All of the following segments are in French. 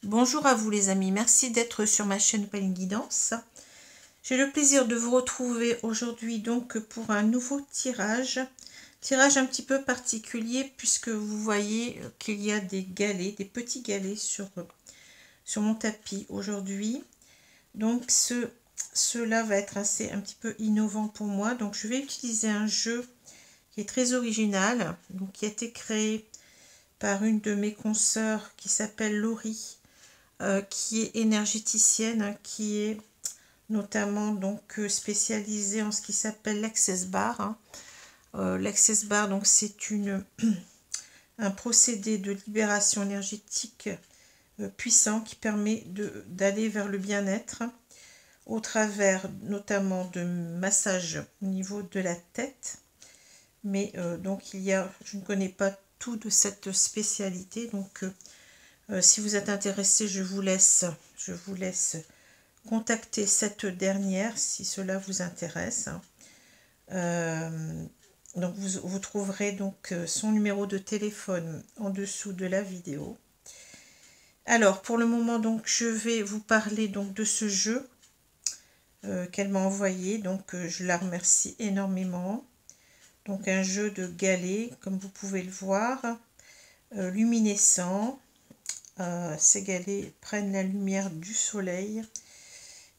Bonjour à vous les amis, merci d'être sur ma chaîne Opaline Guidance. J'ai le plaisir de vous retrouver aujourd'hui donc pour un nouveau tirage. Tirage un petit peu particulier puisque vous voyez qu'il y a des galets, des petits galets sur mon tapis aujourd'hui. Donc cela va être un petit peu innovant pour moi. Donc je vais utiliser un jeu qui est très original, donc qui a été créé par une de mes consoeurs qui s'appelle Laurie. Qui est énergéticienne, qui est notamment donc spécialisée en ce qui s'appelle l'Access Bar. L'Access Bar, donc c'est un procédé de libération énergétique puissant qui permet d'aller vers le bien-être au travers notamment de massages au niveau de la tête. Mais donc je ne connais pas tout de cette spécialité, donc si vous êtes intéressé, je vous laisse contacter cette dernière si cela vous intéresse. Donc vous trouverez donc son numéro de téléphone en dessous de la vidéo. Alors pour le moment donc je vais vous parler donc de ce jeu qu'elle m'a envoyé. Donc je la remercie énormément. Donc un jeu de galets comme vous pouvez le voir, luminescent. Ces galets prennent la lumière du soleil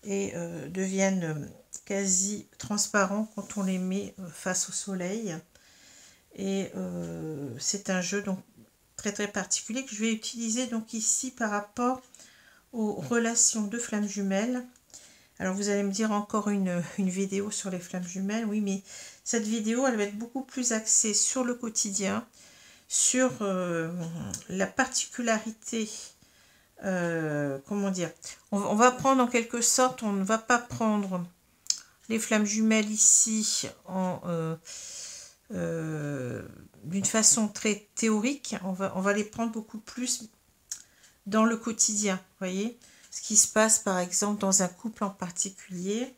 et deviennent quasi transparents quand on les met face au soleil. Et c'est un jeu donc très très particulier que je vais utiliser donc ici par rapport aux relations de flammes jumelles. Alors vous allez me dire encore une vidéo sur les flammes jumelles. Oui, mais cette vidéo elle va être beaucoup plus axée sur le quotidien, sur la particularité, comment dire, on va prendre en quelque sorte, on ne va pas prendre les flammes jumelles ici d'une façon très théorique, on va les prendre beaucoup plus dans le quotidien, voyez, ce qui se passe par exemple dans un couple en particulier,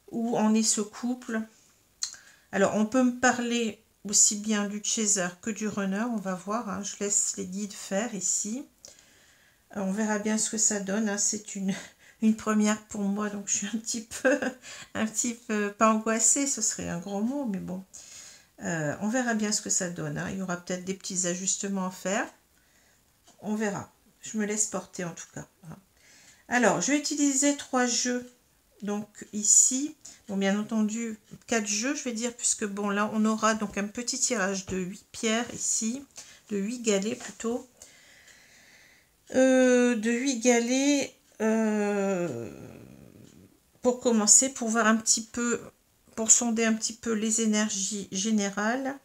où en est ce couple. Alors on peut me parler aussi bien du chaser que du runner, on va voir, hein. Je laisse les guides faire ici. On verra bien ce que ça donne, hein. C'est une première pour moi, donc je suis un petit peu pas angoissée, ce serait un grand mot, mais bon, on verra bien ce que ça donne, hein. Il y aura peut-être des petits ajustements à faire, on verra. Je me laisse porter en tout cas, hein. Alors, je vais utiliser 3 jeux, donc ici, bon, bien entendu 4 jeux, je vais dire, puisque bon, là, on aura donc un petit tirage de 8 pierres ici, de 8 galets plutôt, de 8 galets pour commencer, pour voir un petit peu, pour sonder un petit peu les énergies générales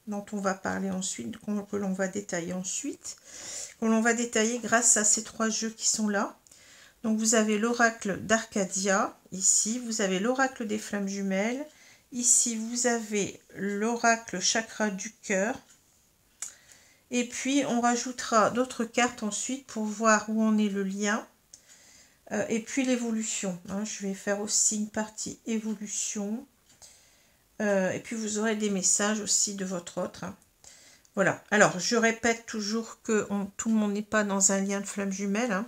dont on va parler ensuite, que l'on va détailler ensuite, que l'on va détailler grâce à ces 3 jeux qui sont là. Donc vous avez l'oracle d'Arcadia, ici, vous avez l'oracle des flammes jumelles, ici vous avez l'oracle chakra du cœur, et puis on rajoutera d'autres cartes ensuite pour voir où en est le lien, et puis l'évolution, hein. Je vais faire aussi une partie évolution, et puis vous aurez des messages aussi de votre autre, hein. Voilà, alors je répète toujours que tout le monde n'est pas dans un lien de flammes jumelles, hein.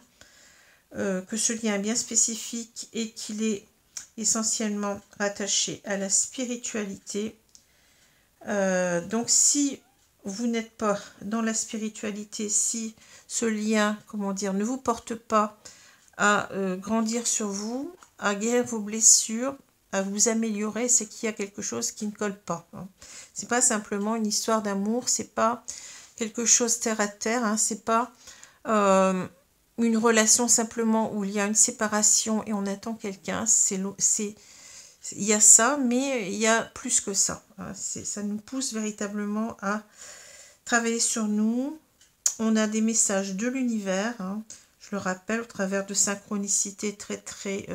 Que ce lien est bien spécifique et qu'il est essentiellement rattaché à la spiritualité. Donc si vous n'êtes pas dans la spiritualité, si ce lien, comment dire, ne vous porte pas à grandir sur vous, à guérir vos blessures, à vous améliorer, c'est qu'il y a quelque chose qui ne colle pas, hein. C'est pas simplement une histoire d'amour, c'est pas quelque chose terre à terre, hein. C'est pas une relation simplement où il y a une séparation et on attend quelqu'un. Il y a ça, mais il y a plus que ça, hein. Ça nous pousse véritablement à travailler sur nous. On a des messages de l'univers, hein. Je le rappelle, au travers de synchronicités très très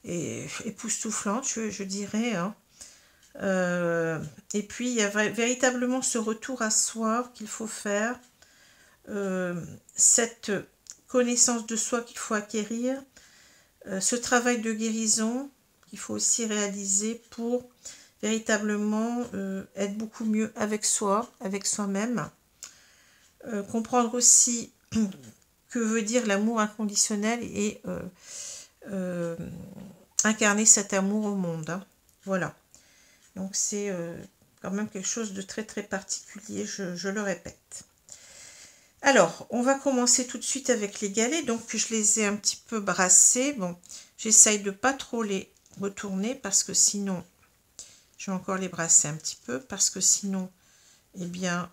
époustouflantes, je dirais, hein. Et puis il y a véritablement ce retour à soi qu'il faut faire, cette connaissance de soi qu'il faut acquérir, ce travail de guérison qu'il faut aussi réaliser pour véritablement être beaucoup mieux avec soi, avec soi-même, comprendre aussi que veut dire l'amour inconditionnel et incarner cet amour au monde. Hein. Voilà. Donc c'est quand même quelque chose de très très particulier, je le répète. Alors, on va commencer tout de suite avec les galets. Donc, je les ai un petit peu brassés. Bon, j'essaye de pas trop les retourner parce que sinon, je vais encore les brasser un petit peu parce que sinon, eh bien,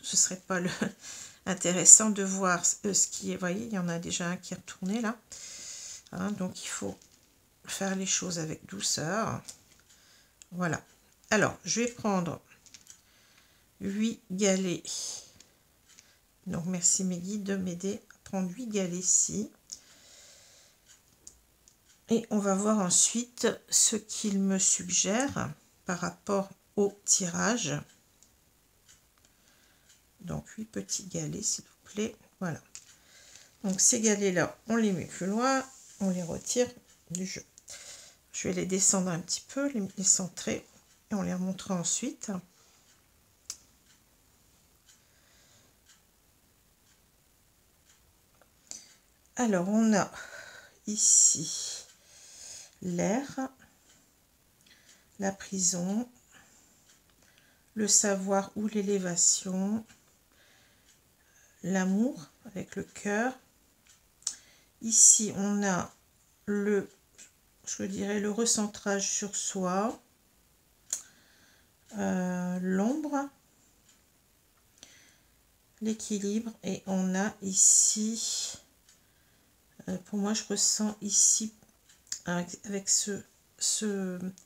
ce serait pas intéressant de voir ce qui est. Vous voyez, il y en a déjà un qui est retourné là. Hein, donc, il faut faire les choses avec douceur. Voilà. Alors, je vais prendre 8 galets. Donc, merci mes guides de m'aider à prendre 8 galets ici. Et on va voir ensuite ce qu'il me suggère par rapport au tirage. Donc, 8 petits galets, s'il vous plaît. Voilà. Donc, ces galets-là, on les met plus loin. On les retire du jeu. Je vais les descendre un petit peu, les centrer. Et on les remontera ensuite. Alors, on a ici l'air, la prison, le savoir ou l'élévation, l'amour avec le cœur. Ici, on a je dirais le recentrage sur soi, l'ombre, l'équilibre, et on a ici, pour moi, je ressens ici, avec ce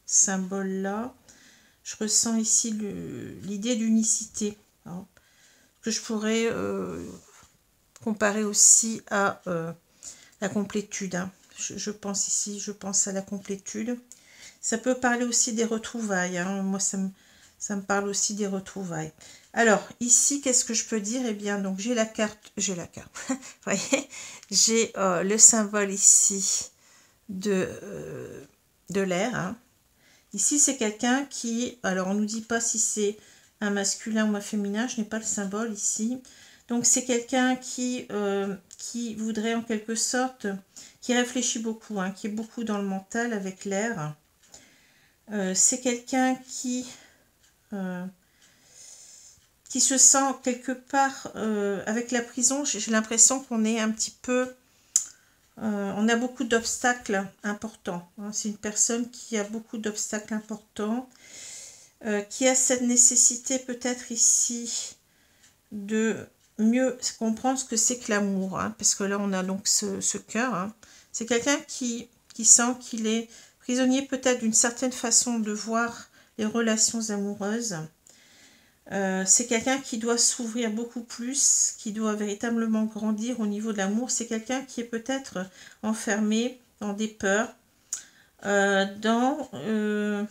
symbole-là, je ressens ici l'idée d'unicité, hein, que je pourrais comparer aussi à la complétude. Hein. Je pense ici, je pense à la complétude. Ça peut parler aussi des retrouvailles. Hein. Moi, ça me parle aussi des retrouvailles. Alors, ici, qu'est-ce que je peux dire? Eh bien, donc, j'ai la carte. Vous voyez, j'ai le symbole ici de l'air. Hein. Ici, c'est quelqu'un qui... Alors, on ne nous dit pas si c'est un masculin ou un féminin. Je n'ai pas le symbole ici. Donc, c'est quelqu'un qui voudrait en quelque sorte... qui réfléchit beaucoup, hein, qui est beaucoup dans le mental avec l'air. C'est quelqu'un qui se sent quelque part... avec la prison, j'ai l'impression qu'on est un petit peu... on a beaucoup d'obstacles importants. Hein. C'est une personne qui a beaucoup d'obstacles importants, qui a cette nécessité peut-être ici de mieux comprendre ce que c'est que l'amour. Hein, parce que là, on a donc ce cœur. Hein. C'est quelqu'un qui sent qu'il est prisonnier peut-être d'une certaine façon de voir les relations amoureuses. C'est quelqu'un qui doit s'ouvrir beaucoup plus, qui doit véritablement grandir au niveau de l'amour. C'est quelqu'un qui est peut-être enfermé dans des peurs, je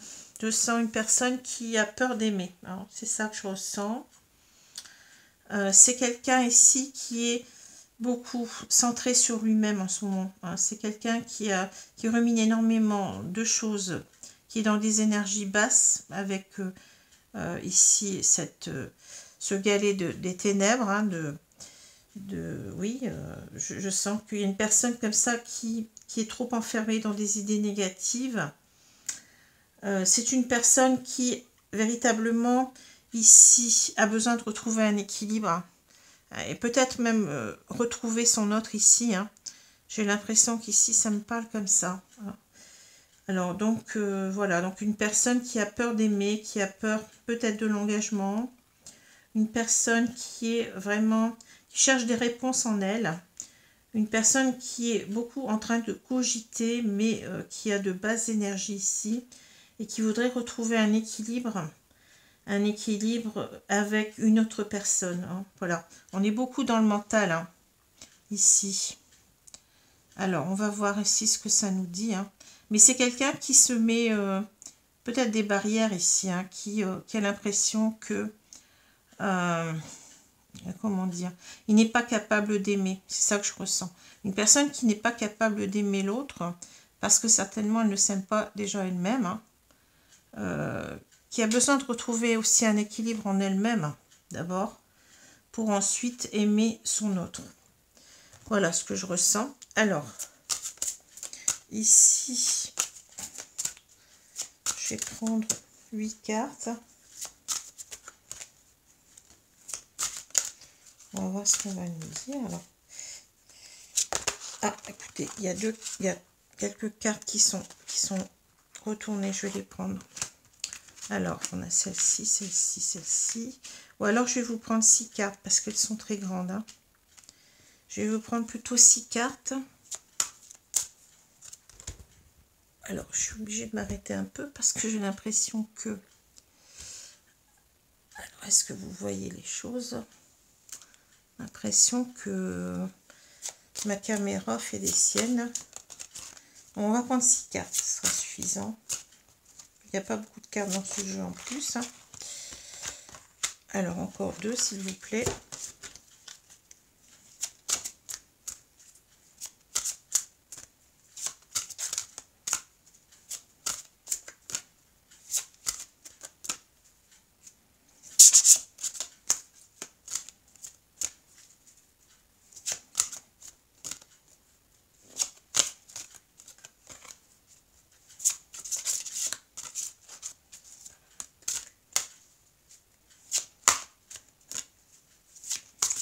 sens une personne qui a peur d'aimer. C'est ça que je ressens. C'est quelqu'un ici qui est beaucoup centré sur lui-même en ce moment. Hein. C'est quelqu'un qui rumine énormément de choses, qui est dans des énergies basses avec... ici ce galet des ténèbres, hein, oui, je sens qu'il y a une personne comme ça qui est trop enfermée dans des idées négatives. C'est une personne qui véritablement ici a besoin de retrouver un équilibre, hein, et peut-être même retrouver son autre ici. Hein. J'ai l'impression qu'ici ça me parle comme ça. Hein. Alors donc voilà, donc une personne qui a peur d'aimer, qui a peur peut-être de l'engagement, une personne qui est vraiment, qui cherche des réponses en elle, une personne qui est beaucoup en train de cogiter, mais qui a de basses énergies ici, et qui voudrait retrouver un équilibre avec une autre personne. Hein. Voilà, on est beaucoup dans le mental, hein, ici. Alors, on va voir ici ce que ça nous dit, hein. Mais c'est quelqu'un qui se met peut-être des barrières ici, hein, qui a l'impression que, comment dire, il n'est pas capable d'aimer. C'est ça que je ressens. Une personne qui n'est pas capable d'aimer l'autre, parce que certainement elle ne s'aime pas déjà elle-même, hein, qui a besoin de retrouver aussi un équilibre en elle-même, d'abord, pour ensuite aimer son autre. Voilà ce que je ressens. Alors, ici, je vais prendre 8 cartes. On va voir ce qu'on va nous dire. Alors, ah, écoutez, il y a quelques cartes qui sont retournées. Je vais les prendre. Alors, on a celle-ci, celle-ci, celle-ci. Ou alors, je vais vous prendre 6 cartes parce qu'elles sont très grandes. Hein. Je vais vous prendre plutôt 6 cartes. Alors, je suis obligée de m'arrêter un peu parce que j'ai l'impression que... Alors, est-ce que vous voyez les choses? L'impression que ma caméra fait des siennes. On va prendre 6 cartes, ce sera suffisant. Il n'y a pas beaucoup de cartes dans ce jeu en plus. Hein. Alors, encore 2, s'il vous plaît.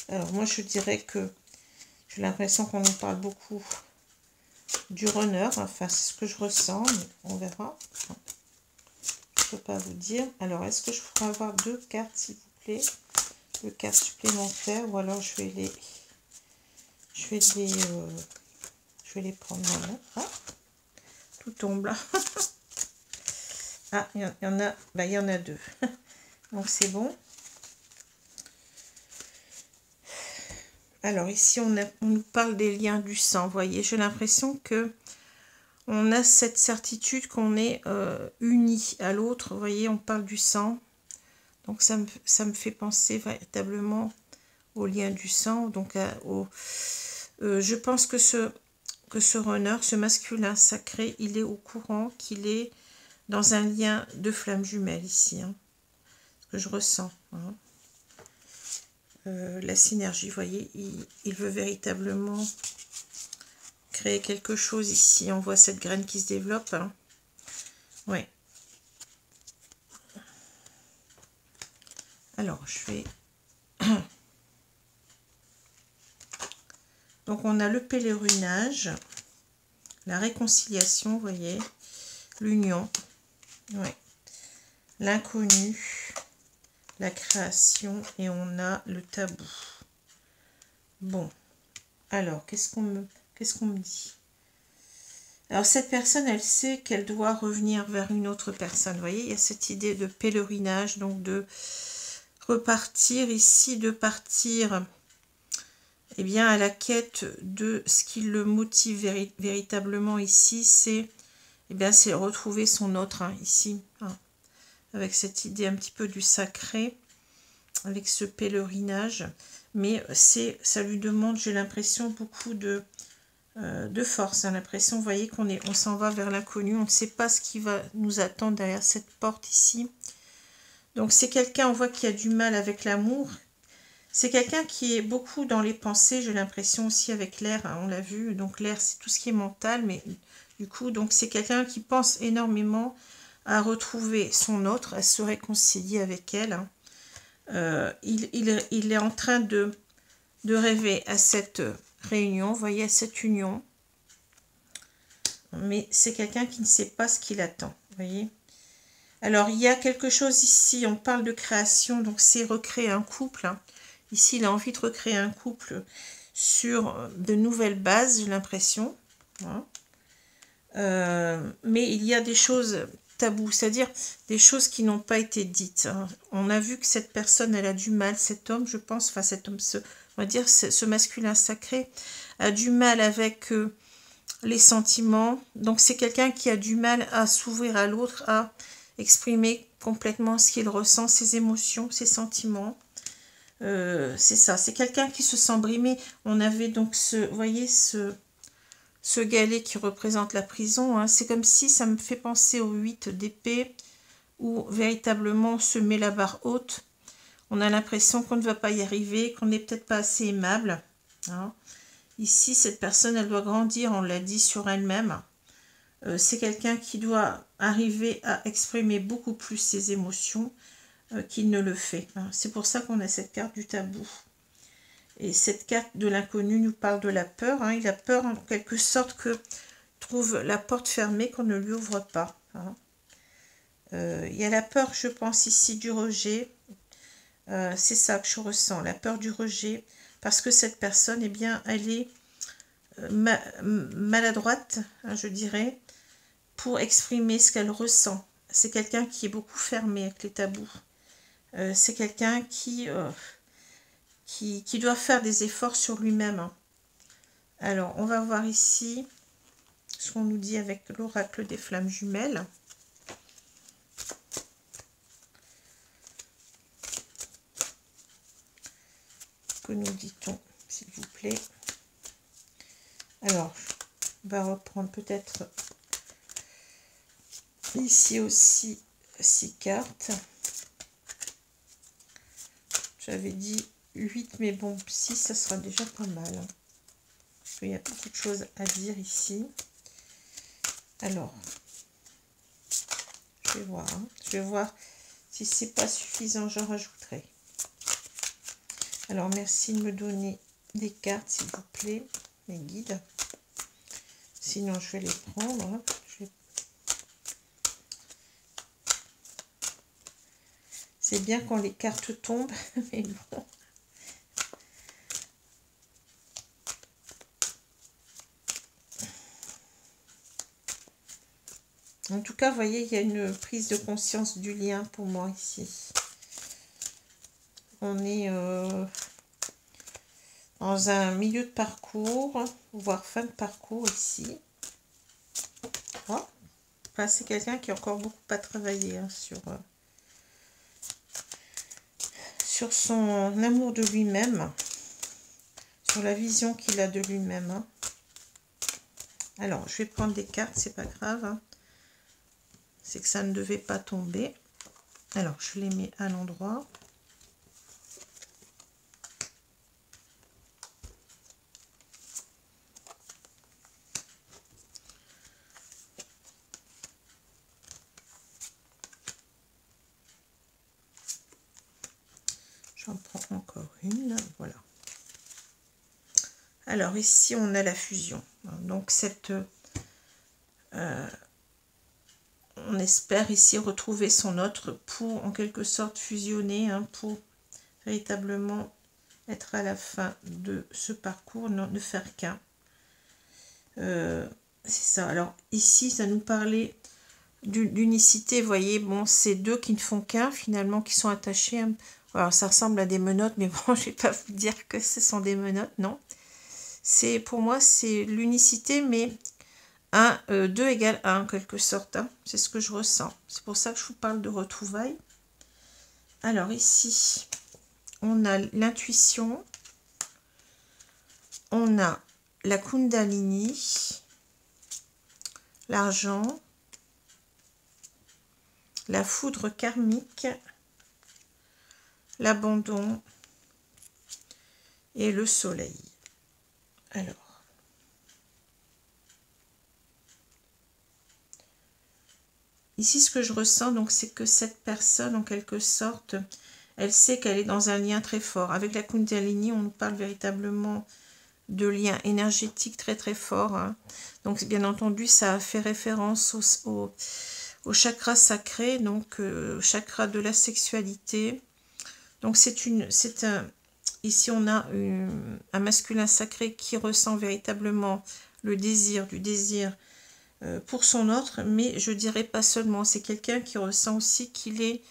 Alors moi je dirais que j'ai l'impression qu'on nous parle beaucoup du runner, enfin c'est ce que je ressens, mais on verra. Je ne peux pas vous dire. Alors est-ce que je pourrais avoir 2 cartes s'il vous plaît, 2 cartes supplémentaires, ou alors je vais les prendre maintenant. Ah, tout tombe là. Ah, il y en a, bah, il y en a 2. Donc c'est bon. Alors ici, on nous parle des liens du sang. Vous voyez, j'ai l'impression que on a cette certitude qu'on est unis à l'autre. Vous voyez, on parle du sang. Donc ça me fait penser véritablement au lien du sang. Donc je pense que ce runner, ce masculin sacré, il est au courant qu'il est dans un lien de flamme jumelle ici. Hein, ce que je ressens. Hein. La synergie, vous voyez, il veut véritablement créer quelque chose ici. On voit cette graine qui se développe. Hein. Ouais. Alors, je vais... Donc, on a le pèlerinage, la réconciliation, vous voyez, l'union, ouais, l'inconnu, la création, et on a le tabou. Bon, alors, qu'est-ce qu'on me dit? Alors, cette personne, elle sait qu'elle doit revenir vers une autre personne. Vous voyez, il y a cette idée de pèlerinage, donc de repartir ici, de partir eh bien, à la quête de ce qui le motive véritablement ici, c'est retrouver son autre, hein, ici, hein, avec cette idée un petit peu du sacré, avec ce pèlerinage. Mais ça lui demande, j'ai l'impression, beaucoup de force. Hein, l'impression, vous voyez, on s'en va vers l'inconnu, on ne sait pas ce qui va nous attendre derrière cette porte ici. Donc c'est quelqu'un, on voit, qui a du mal avec l'amour. C'est quelqu'un qui est beaucoup dans les pensées, j'ai l'impression aussi avec l'air, hein, on l'a vu. Donc l'air, c'est tout ce qui est mental, mais du coup, donc c'est quelqu'un qui pense énormément à retrouver son autre, à se réconcilier avec elle. Hein. Il est en train de rêver à cette réunion, vous voyez, à cette union. Mais c'est quelqu'un qui ne sait pas ce qu'il attend, vous voyez. Alors, il y a quelque chose ici, on parle de création, donc c'est recréer un couple. Hein. Ici, il a envie de recréer un couple sur de nouvelles bases, j'ai l'impression. Hein. Mais il y a des choses tabous, c'est-à-dire des choses qui n'ont pas été dites. Hein. On a vu que cette personne, elle a du mal, cet homme, je pense, enfin cet homme, on va dire ce masculin sacré, a du mal avec les sentiments. Donc c'est quelqu'un qui a du mal à s'ouvrir à l'autre, à exprimer complètement ce qu'il ressent, ses émotions, ses sentiments. C'est ça, c'est quelqu'un qui se sent brimé. On avait donc vous voyez, ce galet qui représente la prison. Hein. C'est comme si ça me fait penser au 8 d'épée, où véritablement on se met la barre haute. On a l'impression qu'on ne va pas y arriver, qu'on n'est peut-être pas assez aimable. Hein. Ici, cette personne, elle doit grandir, on l'a dit, sur elle-même. C'est quelqu'un qui doit arriver à exprimer beaucoup plus ses émotions qu'il ne le fait. Hein. C'est pour ça qu'on a cette carte du tabou. Et cette carte de l'inconnu nous parle de la peur. Hein. Il a peur en quelque sorte que trouve la porte fermée, qu'on ne lui ouvre pas. Hein. Il y a la peur, je pense ici, du rejet. C'est ça que je ressens, la peur du rejet. Parce que cette personne, eh bien, elle est maladroite, hein, je dirais, pour exprimer ce qu'elle ressent. C'est quelqu'un qui est beaucoup fermé avec les tabous. C'est quelqu'un qui doit faire des efforts sur lui-même. Hein. Alors, on va voir ici ce qu'on nous dit avec l'oracle des flammes jumelles. Que nous dit-on, s'il vous plaît? Alors, on va reprendre peut-être ici aussi 6 cartes. J'avais dit 8, mais bon, 6, ça sera déjà pas mal. Hein. Parce qu'il y a beaucoup de choses à dire ici. Alors, je vais voir. Hein. Je vais voir si c'est pas suffisant, j'en rajouterai. Alors, merci de me donner des cartes, s'il vous plaît, mes guides. Sinon, je vais les prendre. Hein. C'est bien quand les cartes tombent, mais bon. En tout cas, vous voyez, il y a une prise de conscience du lien pour moi ici. On est dans un milieu de parcours, voire fin de parcours ici. Oh. Enfin, c'est quelqu'un qui a encore beaucoup à travailler hein, sur son amour de lui-même, sur la vision qu'il a de lui-même. Hein. Alors, je vais prendre des cartes, c'est pas grave. Hein. C'est que ça ne devait pas tomber. Alors, je les mets à l'endroit. J'en prends encore une, voilà. Alors ici, on a la fusion. Donc on espère ici retrouver son autre pour en quelque sorte fusionner, hein, pour véritablement être à la fin de ce parcours, ne faire qu'un. C'est ça. Alors ici, ça nous parlait d'unicité. Vous voyez, bon, c'est deux qui ne font qu'un finalement, qui sont attachés. Hein. Alors ça ressemble à des menottes, mais bon, je ne vais pas vous dire que ce sont des menottes, non. C'est pour moi, c'est l'unicité, mais 2 égale 1 en quelque sorte. Hein. C'est ce que je ressens. C'est pour ça que je vous parle de retrouvailles. Alors ici, on a l'intuition. On a la Kundalini. L'argent. La foudre karmique. L'abandon. Et le soleil. Alors. Ici, ce que je ressens, donc, c'est que cette personne, en quelque sorte, elle sait qu'elle est dans un lien très fort. Avec la Kundalini, on nous parle véritablement de liens énergétiques très très forts. Hein. Donc, bien entendu, ça fait référence au chakra sacré, donc chakra de la sexualité. Donc, ici, on a un masculin sacré qui ressent véritablement le désir, du désir pour son autre, mais je dirais pas seulement, c'est quelqu'un qui ressent aussi qu'il est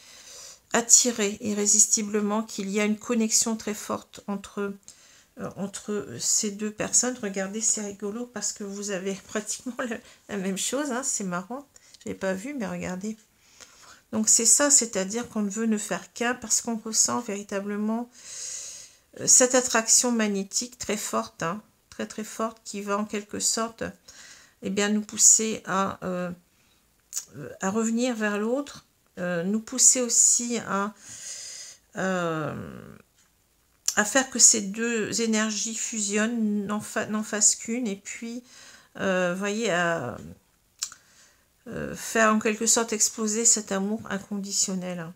attiré irrésistiblement, qu'il y a une connexion très forte entre ces deux personnes. Regardez, c'est rigolo parce que vous avez pratiquement la même chose, hein, c'est marrant, je n'avais pas vu, mais regardez. Donc c'est ça, c'est-à-dire qu'on veut ne faire qu'un parce qu'on ressent véritablement cette attraction magnétique très forte, hein, très très forte, qui va en quelque sorte eh bien, nous pousser à revenir vers l'autre, nous pousser aussi à à faire que ces deux énergies fusionnent, n'en fassent qu'une, et puis, voyez, à faire en quelque sorte exploser cet amour inconditionnel. Hein.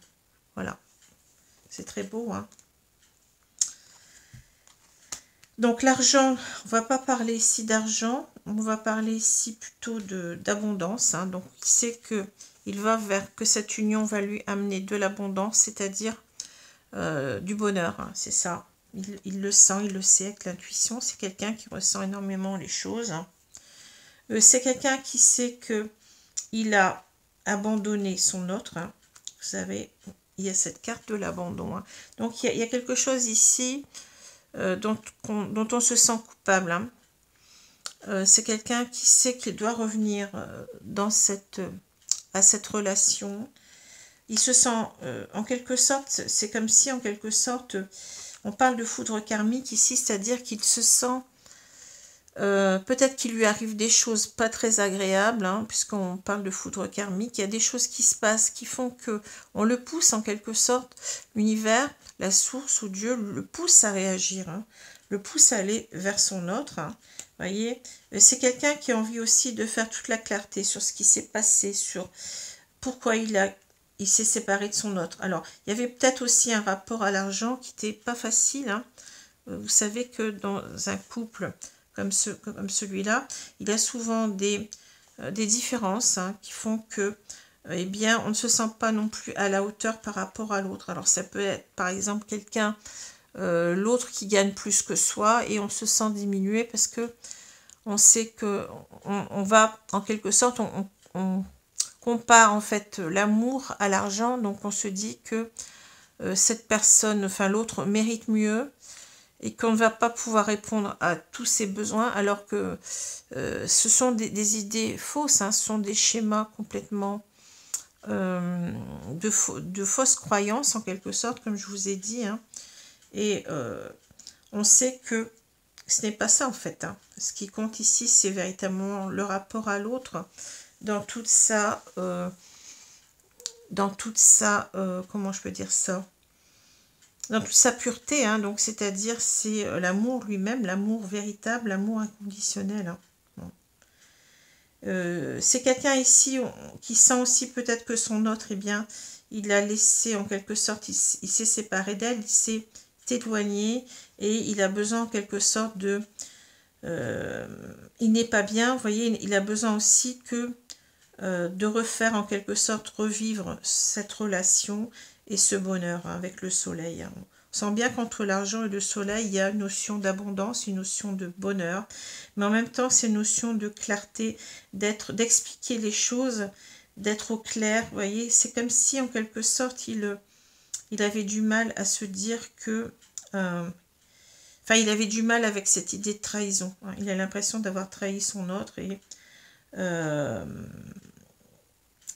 Voilà, c'est très beau. Hein. Donc l'argent, on va pas parler ici d'argent, on va parler ici plutôt d'abondance. Hein. Donc il sait qu'il va vers que cette union va lui amener de l'abondance, c'est-à-dire du bonheur. Hein. C'est ça. Il le sent, il le sait avec l'intuition. C'est quelqu'un qui ressent énormément les choses. Hein. C'est quelqu'un qui sait que il a abandonné son autre. Hein. Vous savez, il y a cette carte de l'abandon. Hein. Donc il y a quelque chose ici dont on se sent coupable. Hein. C'est quelqu'un qui sait qu'il doit revenir à cette relation. Il se sent, en quelque sorte, c'est comme si en quelque sorte, on parle de foudre karmique ici, c'est-à-dire qu'il se sent, peut-être qu'il lui arrive des choses pas très agréables, hein, puisqu'on parle de foudre karmique, il y a des choses qui se passent qui font que on le pousse en quelque sorte, l'univers, la source ou Dieu le pousse à réagir, hein, le pousse à aller vers son autre. Hein, voyez, c'est quelqu'un qui a envie aussi de faire toute la clarté sur ce qui s'est passé, sur pourquoi il s'est séparé de son autre. Alors, il y avait peut-être aussi un rapport à l'argent qui n'était pas facile. Hein. Vous savez que dans un couple comme celui-là, il y a souvent des différences, hein, qui font que, eh bien, on ne se sent pas non plus à la hauteur par rapport à l'autre. Alors, ça peut être, par exemple, quelqu'un, l'autre qui gagne plus que soi, et on se sent diminué parce que on sait que on va, en quelque sorte, on compare en fait l'amour à l'argent, donc on se dit que cette personne, enfin l'autre, mérite mieux et qu'on ne va pas pouvoir répondre à tous ses besoins, alors que ce sont des idées fausses, hein, ce sont des schémas complètement de fausses croyances en quelque sorte, comme je vous ai dit. Hein. Et on sait que ce n'est pas ça en fait. Hein. Ce qui compte ici, c'est véritablement le rapport à l'autre, dans toute sa comment je peux dire ça, dans toute sa pureté, hein, donc c'est-à-dire c'est l'amour lui-même, l'amour véritable, l'amour inconditionnel. Hein. Bon. C'est quelqu'un ici qui sent aussi peut-être que son autre, eh bien, il l'a laissé en quelque sorte, il s'est séparé d'elle, il s'est éloigné et il a besoin en quelque sorte de... il n'est pas bien, vous voyez, il a besoin aussi que de refaire en quelque sorte revivre cette relation et ce bonheur, hein, avec le soleil. Hein. On sent bien qu'entre l'argent et le soleil, il y a une notion d'abondance, une notion de bonheur, mais en même temps, c'est une notion de clarté, d'expliquer les choses, d'être au clair. Vous voyez, c'est comme si en quelque sorte, il avait du mal à se dire que... enfin, il avait du mal avec cette idée de trahison. Hein. Il a l'impression d'avoir trahi son autre et...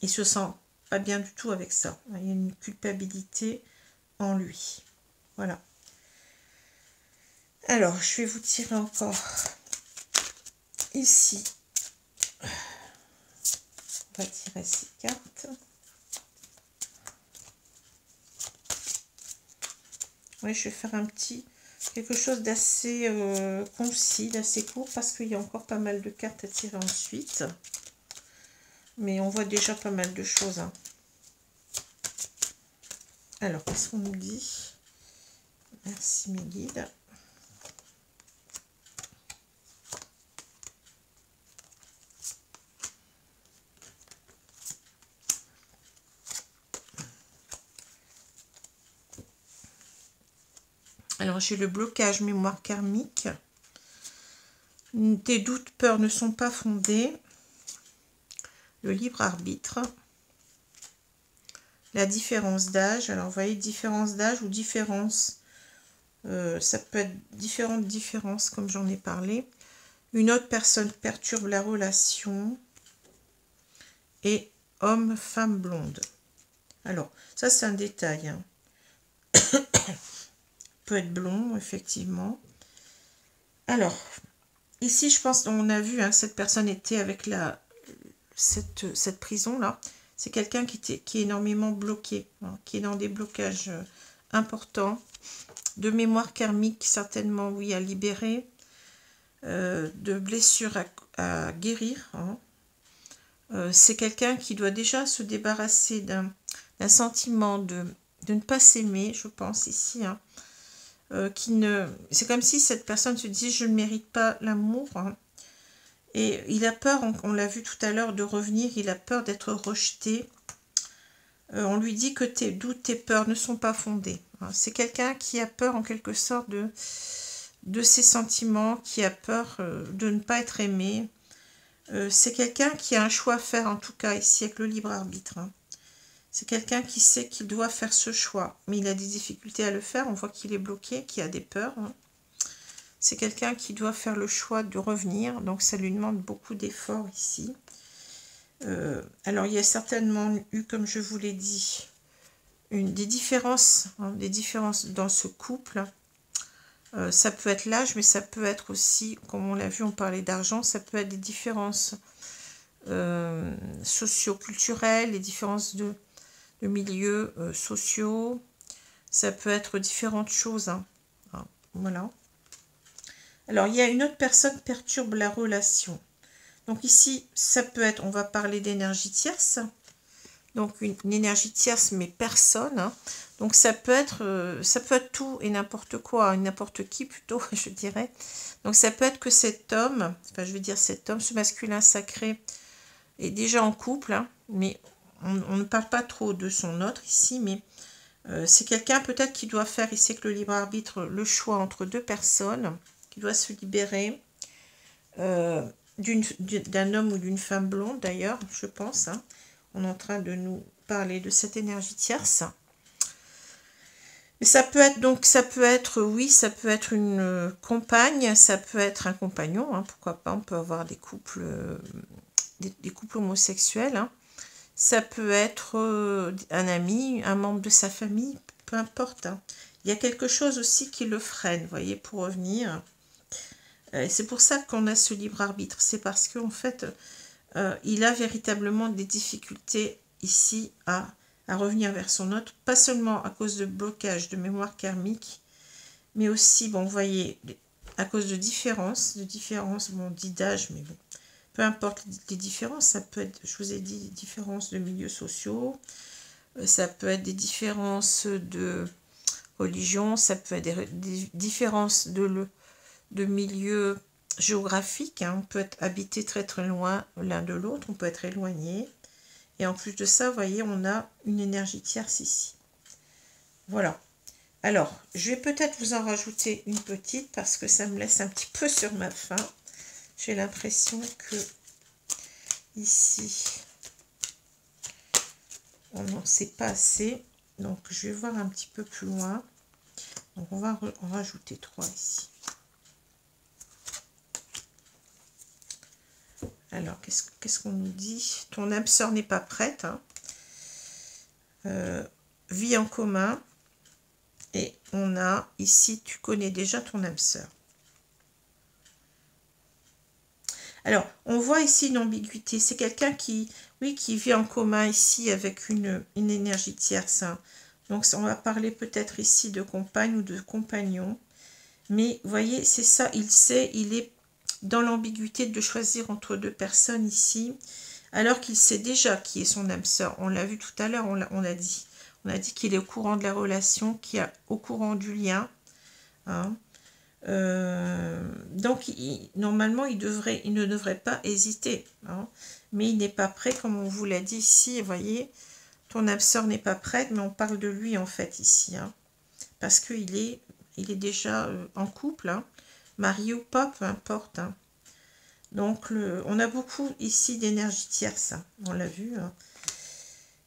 il se sent pas bien du tout avec ça. Il y a une culpabilité en lui. Voilà. Alors, je vais vous tirer encore ici. On va tirer ces cartes. Oui, je vais faire quelque chose d'assez concis, d'assez court, parce qu'il y a encore pas mal de cartes à tirer ensuite. Mais on voit déjà pas mal de choses. Hein. Alors, qu'est-ce qu'on nous dit? Merci mes guides. Alors, j'ai le blocage mémoire karmique. Tes doutes, peurs ne sont pas fondés. Le libre arbitre. La différence d'âge. Alors, vous voyez, différence d'âge ou différence. Ça peut être différentes différences, comme j'en ai parlé. Une autre personne perturbe la relation. Et homme, femme blonde. Alors, ça, c'est un détail. Hein. Peut être blond, effectivement. Alors, ici, je pense, on a vu, hein, cette personne était avec cette prison-là. C'est quelqu'un qui est énormément bloqué, hein, qui est dans des blocages importants. de mémoire karmique, certainement, oui, à libérer, de blessures à guérir. Hein. C'est quelqu'un qui doit déjà se débarrasser d'un sentiment de ne pas s'aimer, je pense, ici. Hein. C'est comme si cette personne se dit « je ne mérite pas l'amour hein. ». Et il a peur, on l'a vu tout à l'heure, de revenir, il a peur d'être rejeté. On lui dit que tes doutes, tes peurs ne sont pas fondées. C'est quelqu'un qui a peur en quelque sorte de ses sentiments, qui a peur de ne pas être aimé. C'est quelqu'un qui a un choix à faire, en tout cas ici avec le libre arbitre. Hein. C'est quelqu'un qui sait qu'il doit faire ce choix, mais il a des difficultés à le faire. On voit qu'il est bloqué, qu'il a des peurs. Hein. C'est quelqu'un qui doit faire le choix de revenir, donc ça lui demande beaucoup d'efforts ici. Alors il y a certainement eu, comme je vous l'ai dit, des différences dans ce couple. Ça peut être l'âge, mais ça peut être aussi, comme on l'a vu, on parlait d'argent, ça peut être des différences socio-culturelles, des différences de milieux sociaux, ça peut être différentes choses. Hein. Voilà. Alors, il y a une autre personne qui perturbe la relation. Donc ici, ça peut être, on va parler d'énergie tierce. Donc une énergie tierce, mais personne. Hein. Donc ça peut être tout et n'importe quoi, n'importe qui plutôt, je dirais. Donc ça peut être que cet homme, enfin je veux dire cet homme, ce masculin sacré, est déjà en couple, hein, mais on ne parle pas trop de son autre ici, mais c'est quelqu'un peut-être qui doit faire ici avec le libre arbitre le choix entre deux personnes, qui doit se libérer d'un homme ou d'une femme blonde d'ailleurs, je pense. Hein. On est en train de nous parler de cette énergie tierce. Mais ça peut être, oui, ça peut être une compagne, ça peut être un compagnon, hein, pourquoi pas, on peut avoir des couples, des couples homosexuels. Hein. Ça peut être un ami, un membre de sa famille, peu importe. Hein. Il y a quelque chose aussi qui le freine, vous voyez, pour revenir. C'est pour ça qu'on a ce libre arbitre. C'est parce qu'en fait, il a véritablement des difficultés ici à revenir vers son autre. Pas seulement à cause de blocage de mémoire karmique, mais aussi, bon, vous voyez, à cause de différences, bon, d'âge, mais bon, peu importe les différences. Ça peut être, je vous ai dit, des différences de milieux sociaux. Ça peut être des différences de religion. Ça peut être des différences de milieu géographique, hein. On peut être habité très très loin l'un de l'autre, on peut être éloigné. Et en plus de ça, vous voyez, on a une énergie tierce ici. Voilà. Alors, je vais peut-être vous en rajouter une petite parce que ça me laisse un petit peu sur ma faim. J'ai l'impression que ici, on n'en sait pas assez. Donc, je vais voir un petit peu plus loin. Donc, on va en rajouter 3 ici. Alors, qu'est-ce qu'on nous dit? Ton âme sœur n'est pas prête. Hein. Vie en commun. Et on a ici, tu connais déjà ton âme sœur. Alors, on voit ici une ambiguïté. C'est quelqu'un qui vit en commun ici avec une énergie tierce. Hein. Donc, on va parler peut-être ici de compagne ou de compagnon. Mais, vous voyez, c'est ça, il sait, il est dans l'ambiguïté de choisir entre deux personnes ici, alors qu'il sait déjà qui est son âme sœur. On l'a vu tout à l'heure, on l'a dit. On a dit qu'il est au courant de la relation, qu'il est au courant du lien. Hein. Donc, normalement, il ne devrait pas hésiter. Hein. Mais il n'est pas prêt, comme on vous l'a dit ici. Vous voyez, ton âme sœur n'est pas prête, mais on parle de lui, en fait, ici. Hein. Parce qu'il est déjà en couple, hein. Marié ou pas, peu importe. Hein. Donc, on a beaucoup ici d'énergie tierce. Hein. On l'a vu. Hein.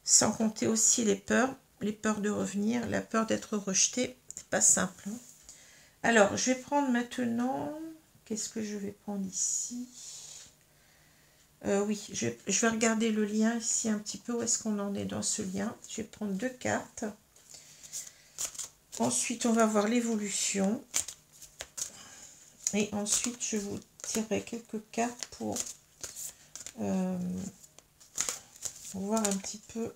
Sans compter aussi les peurs de revenir, la peur d'être rejeté. C'est pas simple. Hein. Alors, je vais prendre maintenant... Qu'est-ce que je vais prendre ici? Oui, je vais regarder le lien ici un petit peu. Où est-ce qu'on en est dans ce lien? Je vais prendre 2 cartes. Ensuite, on va voir l'évolution. Et ensuite, je vous tirerai quelques cartes pour voir un petit peu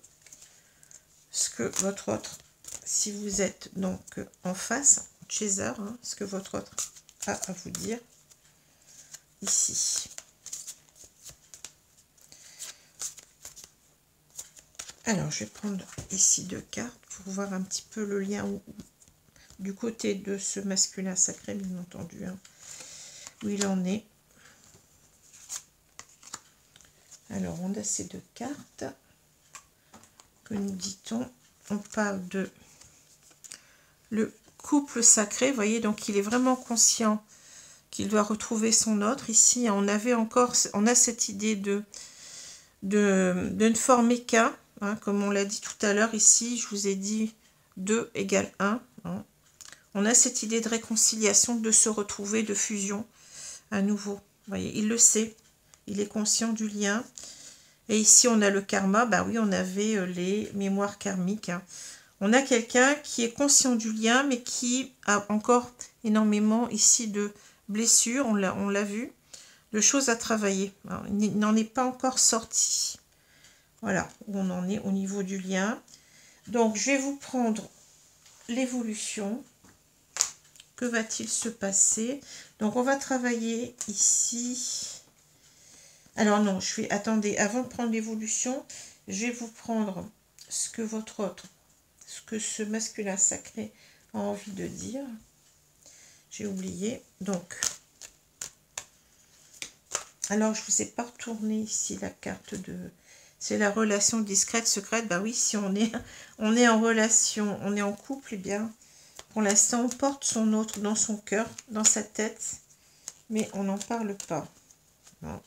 ce que votre autre, si vous êtes donc en face, chaser, hein, ce que votre autre a à vous dire ici. Alors, je vais prendre ici 2 cartes pour voir un petit peu le lien du côté de ce masculin sacré, bien entendu, hein, où il en est. Alors, on a ces 2 cartes. Que nous dit-on? On parle de le couple sacré. Vous voyez, donc il est vraiment conscient qu'il doit retrouver son autre. Ici, on a cette idée de ne former qu'un. Hein, comme on l'a dit tout à l'heure, ici, je vous ai dit 2 égale 1. Hein. On a cette idée de réconciliation, de se retrouver, de fusion à nouveau. Vous voyez, il le sait. Il est conscient du lien. Et ici, on a le karma. Bah oui, on avait les mémoires karmiques. Hein. On a quelqu'un qui est conscient du lien, mais qui a encore énormément ici de blessures. On l'a vu. De choses à travailler. Alors, il n'en est pas encore sorti. Voilà où on en est au niveau du lien. Donc, je vais vous prendre l'évolution. Que va-t-il se passer? Donc, on va travailler ici. Alors non, attendez, avant de prendre l'évolution, je vais vous prendre ce que ce que ce masculin sacré a envie de dire. J'ai oublié. Donc, alors je vous ai pas retourné ici la carte de... C'est la relation discrète, secrète. Bah oui, si on est en relation, on est en couple, eh bien, pour l'instant, on porte son autre dans son cœur, dans sa tête, mais on n'en parle pas. Non.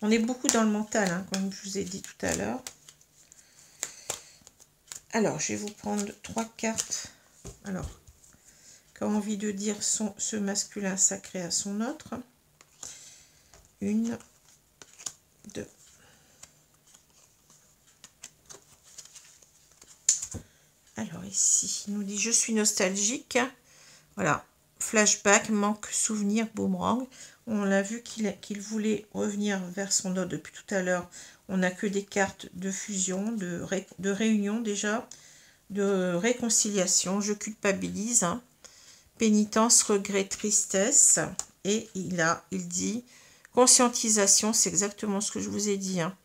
On est beaucoup dans le mental, hein, comme je vous ai dit tout à l'heure. Alors, je vais vous prendre 3 cartes. Alors, qu'a envie de dire ce masculin sacré à son autre? 1, 2. Alors ici, il nous dit « Je suis nostalgique ». Voilà, flashback, manque, souvenir, boomerang. On l'a vu qu'il voulait revenir vers son autre depuis tout à l'heure. On n'a que des cartes de fusion, de réunion déjà, de réconciliation. Je culpabilise, hein. Pénitence, regret, tristesse. Et il dit conscientisation, c'est exactement ce que je vous ai dit, hein.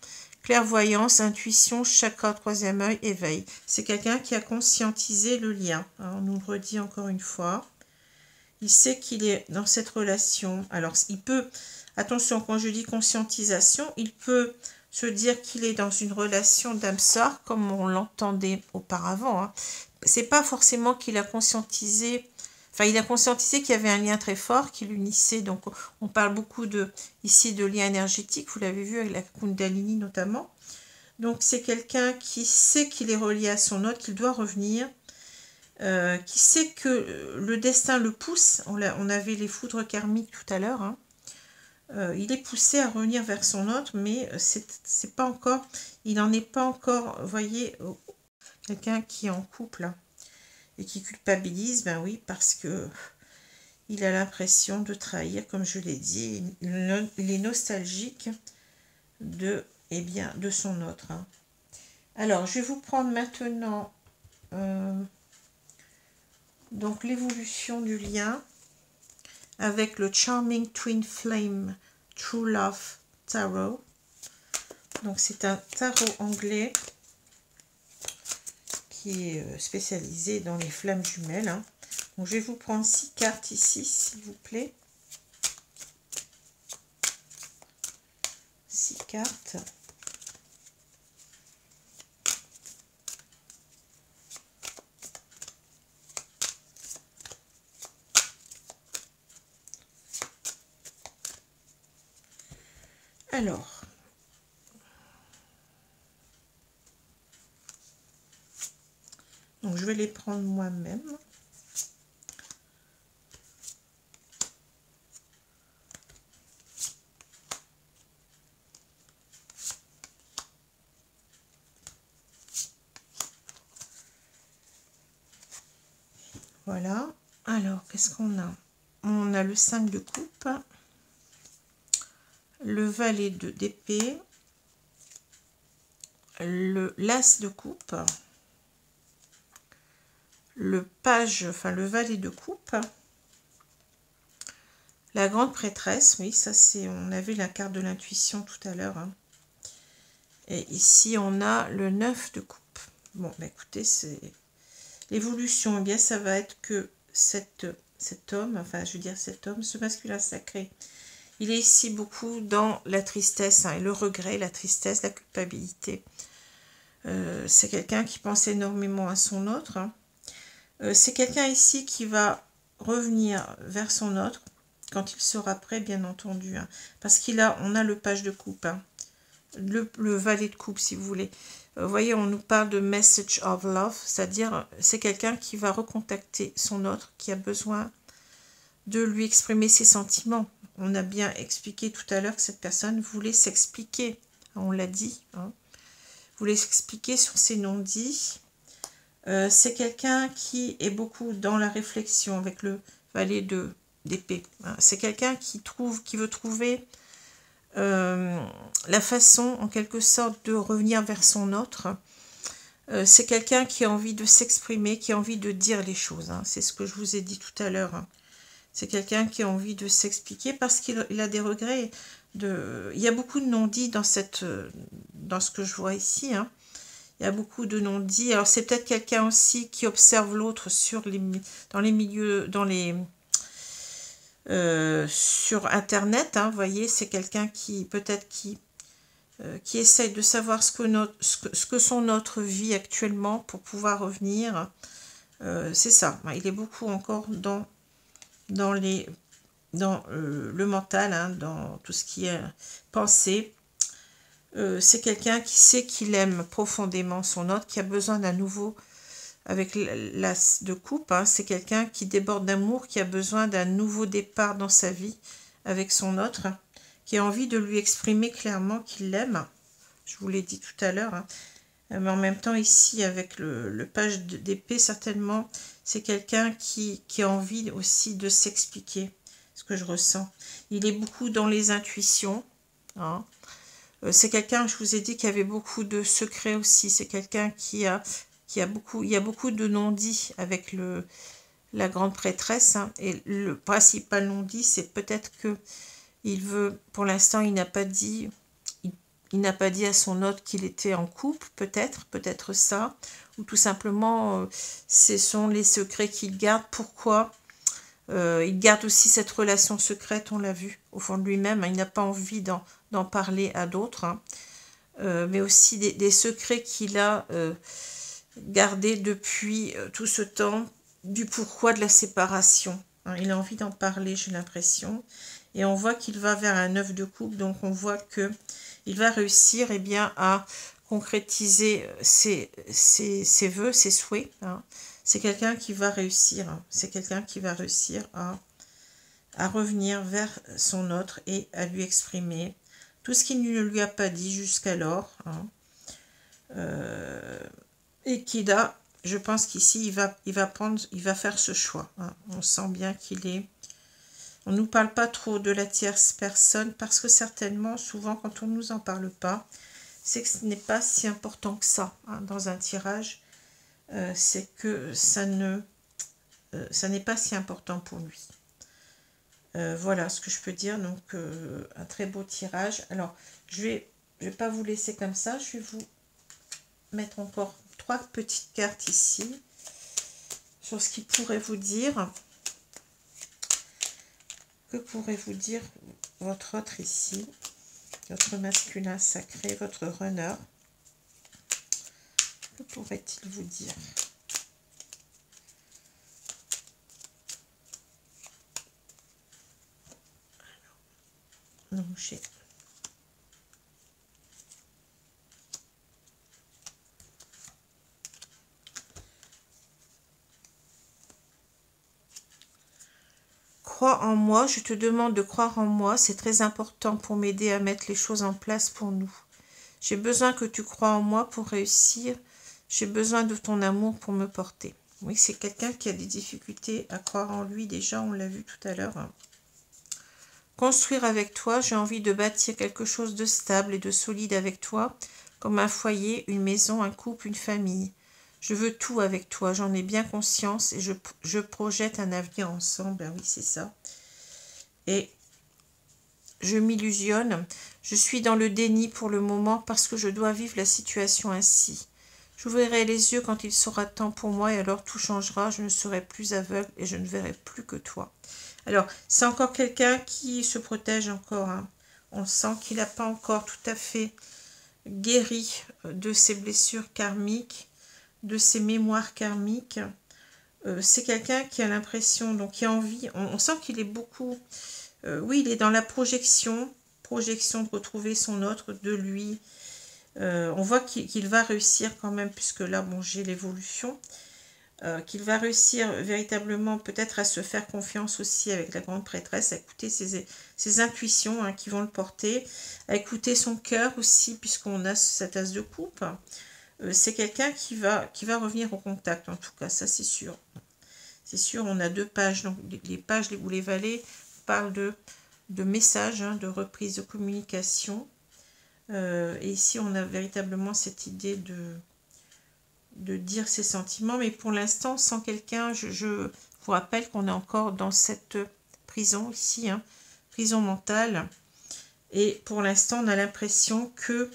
Clairvoyance, intuition, chakra, 3e œil, éveil. C'est quelqu'un qui a conscientisé le lien. Hein, on nous le redit encore une fois. Il sait qu'il est dans cette relation. Alors, il peut, attention, quand je dis conscientisation, il peut se dire qu'il est dans une relation d'âme sœur, comme on l'entendait auparavant. Hein. C'est pas forcément qu'il a conscientisé... Enfin, il a conscientisé qu'il y avait un lien très fort qui l'unissait. Donc, on parle beaucoup ici de lien énergétique. Vous l'avez vu avec la Kundalini notamment. Donc, c'est quelqu'un qui sait qu'il est relié à son autre, qu'il doit revenir. Qui sait que le destin le pousse. On avait les foudres karmiques tout à l'heure. Hein. Il est poussé à revenir vers son autre, mais c'est pas encore... Il n'en est pas encore, vous voyez, quelqu'un qui est en couple. Hein. Et qui culpabilise, ben oui, parce que il a l'impression de trahir, comme je l'ai dit. Il est nostalgique de son autre. Hein. Alors, je vais vous prendre maintenant donc l'évolution du lien avec le Charming Twin Flame True Love Tarot. Donc, c'est un tarot anglais qui est spécialisé dans les flammes jumelles. Hein. Donc, je vais vous prendre 6 cartes ici, s'il vous plaît. 6 cartes. Alors, donc je vais les prendre moi-même. Voilà. Alors, qu'est-ce qu'on a? On a le 5 de coupe, le valet d'épée, l'as de coupe, le page, enfin le valet de coupe, la grande prêtresse, oui, ça c'est, on a vu la carte de l'intuition tout à l'heure, hein. Et ici on a le 9 de coupe. Bon, bah écoutez, c'est l'évolution, eh bien ça va être que cet homme, enfin je veux dire cet homme, ce masculin sacré, il est ici beaucoup dans la tristesse, hein, et le regret, la tristesse, la culpabilité. C'est quelqu'un qui pense énormément à son autre, hein. C'est quelqu'un ici qui va revenir vers son autre quand il sera prêt, bien entendu, hein, parce on a le page de coupe, hein, le valet de coupe, si vous voulez. Vous voyez, on nous parle de message of love, c'est-à-dire c'est quelqu'un qui va recontacter son autre, qui a besoin de lui exprimer ses sentiments. On a bien expliqué tout à l'heure que cette personne voulait s'expliquer, on l'a dit, hein, voulait s'expliquer sur ses non-dits. C'est quelqu'un qui est beaucoup dans la réflexion avec le valet d'épée, hein. C'est quelqu'un qui veut trouver la façon, en quelque sorte, de revenir vers son autre. C'est quelqu'un qui a envie de s'exprimer, qui a envie de dire les choses, hein. C'est ce que je vous ai dit tout à l'heure, hein. C'est quelqu'un qui a envie de s'expliquer parce qu'il a des regrets. Il y a beaucoup de non-dits dans ce que je vois ici, hein. Il y a beaucoup de non-dits. Alors c'est peut-être quelqu'un aussi qui observe l'autre sur Internet, hein. Vous voyez, c'est quelqu'un qui peut-être qui essaye de savoir ce que son autre vit actuellement pour pouvoir revenir. C'est ça. Il est beaucoup encore dans le mental, hein, dans tout ce qui est pensée. C'est quelqu'un qui sait qu'il aime profondément son autre, qui a besoin d'un nouveau, avec l'as de coupe, hein, c'est quelqu'un qui déborde d'amour, qui a besoin d'un nouveau départ dans sa vie avec son autre, qui a envie de lui exprimer clairement qu'il l'aime. Je vous l'ai dit tout à l'heure, hein. Mais en même temps ici avec le page d'épée, certainement c'est quelqu'un qui a envie aussi de s'expliquer ce que je ressens. Il est beaucoup dans les intuitions, hein. C'est quelqu'un, je vous ai dit, qui avait beaucoup de secrets aussi. C'est quelqu'un il y a beaucoup de non-dits avec la grande prêtresse, hein. Et le principal non-dit, c'est peut-être que il veut, pour l'instant, il n'a pas dit à son autre qu'il était en couple, peut-être ça, ou tout simplement, ce sont les secrets qu'il garde. Pourquoi il garde aussi cette relation secrète, on l'a vu, au fond de lui-même, hein. Il n'a pas envie d'en parler à d'autres, hein. Mais aussi des secrets qu'il a gardés depuis tout ce temps, du pourquoi de la séparation, hein. Il a envie d'en parler, j'ai l'impression. Et on voit qu'il va vers un 9 de coupe, donc on voit que il va réussir, eh bien, à concrétiser ses vœux, ses souhaits, hein. C'est quelqu'un qui va réussir, hein. C'est quelqu'un qui va réussir à revenir vers son autre et à lui exprimer tout ce qu'il ne lui a pas dit jusqu'alors, hein. Et qu'il a, je pense qu'ici, il va faire ce choix, hein. On sent bien qu'il est... On ne nous parle pas trop de la tierce personne parce que certainement, souvent, quand on ne nous en parle pas, c'est que ce n'est pas si important que ça, hein, dans un tirage. C'est que ça n'est pas si important pour lui. Voilà ce que je peux dire. Donc, un très beau tirage. Alors, je vais pas vous laisser comme ça. Je vais vous mettre encore 3 petites cartes ici sur ce qu'il pourrait vous dire. Que pourrait vous dire votre autre ici, votre masculin sacré, votre runner? Que pourrait-il vous dire? Non, j'ai... Crois en moi, je te demande de croire en moi, c'est très important pour m'aider à mettre les choses en place pour nous. J'ai besoin que tu crois en moi pour réussir, j'ai besoin de ton amour pour me porter. Oui, c'est quelqu'un qui a des difficultés à croire en lui, déjà, on l'a vu tout à l'heure. Construire avec toi, j'ai envie de bâtir quelque chose de stable et de solide avec toi, comme un foyer, une maison, un couple, une famille. Je veux tout avec toi, j'en ai bien conscience et je projette un avenir ensemble. Ben oui, c'est ça. Et je m'illusionne. Je suis dans le déni pour le moment parce que je dois vivre la situation ainsi. J'ouvrirai les yeux quand il sera temps pour moi et alors tout changera. Je ne serai plus aveugle et je ne verrai plus que toi. Alors, c'est encore quelqu'un qui se protège encore. Hein. On sent qu'il n'a pas encore tout à fait guéri de ses blessures karmiques, de ses mémoires karmiques. C'est quelqu'un qui a l'impression, donc qui a envie, on sent qu'il est beaucoup, oui, il est dans la projection de retrouver son autre, de lui. On voit qu'il va réussir quand même, puisque là, bon, j'ai l'évolution, qu'il va réussir véritablement peut-être à se faire confiance aussi avec la grande prêtresse, à écouter ses intuitions hein, qui vont le porter, à écouter son cœur aussi, puisqu'on a cette as de coupe. C'est quelqu'un qui va revenir au contact, en tout cas, ça c'est sûr. C'est sûr, on a 2 pages, donc les pages où les valets parlent de messages, hein, de reprise de communication. Et ici, on a véritablement cette idée de dire ses sentiments, mais pour l'instant, sans quelqu'un, je vous rappelle qu'on est encore dans cette prison ici, hein, prison mentale. Et pour l'instant, on a l'impression que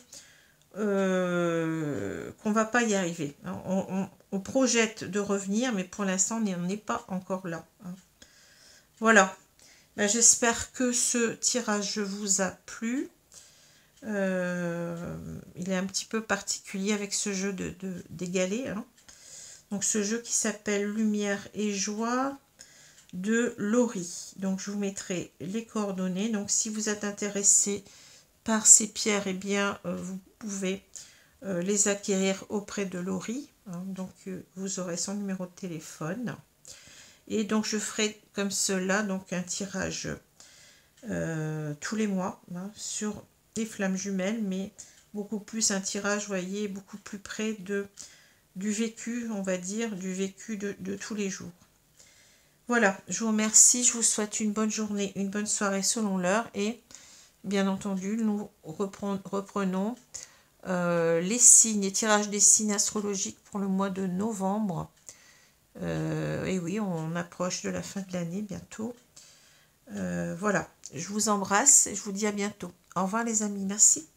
qu'on va pas y arriver. On projette de revenir, mais pour l'instant, on n'est pas encore là. Hein. Voilà. Ben, j'espère que ce tirage vous a plu. Il est un petit peu particulier avec ce jeu d'égaler. Hein. Donc, ce jeu qui s'appelle Lumière et Joie de Laurie. Donc, je vous mettrai les coordonnées. Donc, si vous êtes intéressé par ces pierres, eh bien, vous pouvez les acquérir auprès de Laurie. Hein, donc, vous aurez son numéro de téléphone. Et donc, je ferai comme cela, donc un tirage tous les mois hein, sur les flammes jumelles, mais beaucoup plus un tirage, vous voyez, beaucoup plus près du vécu, on va dire, du vécu de tous les jours. Voilà, je vous remercie, je vous souhaite une bonne journée, une bonne soirée selon l'heure et bien entendu, nous reprenons les signes, les tirages des signes astrologiques pour le mois de novembre. Et oui, on approche de la fin de l'année bientôt. Voilà, je vous embrasse et je vous dis à bientôt. Au revoir les amis, merci.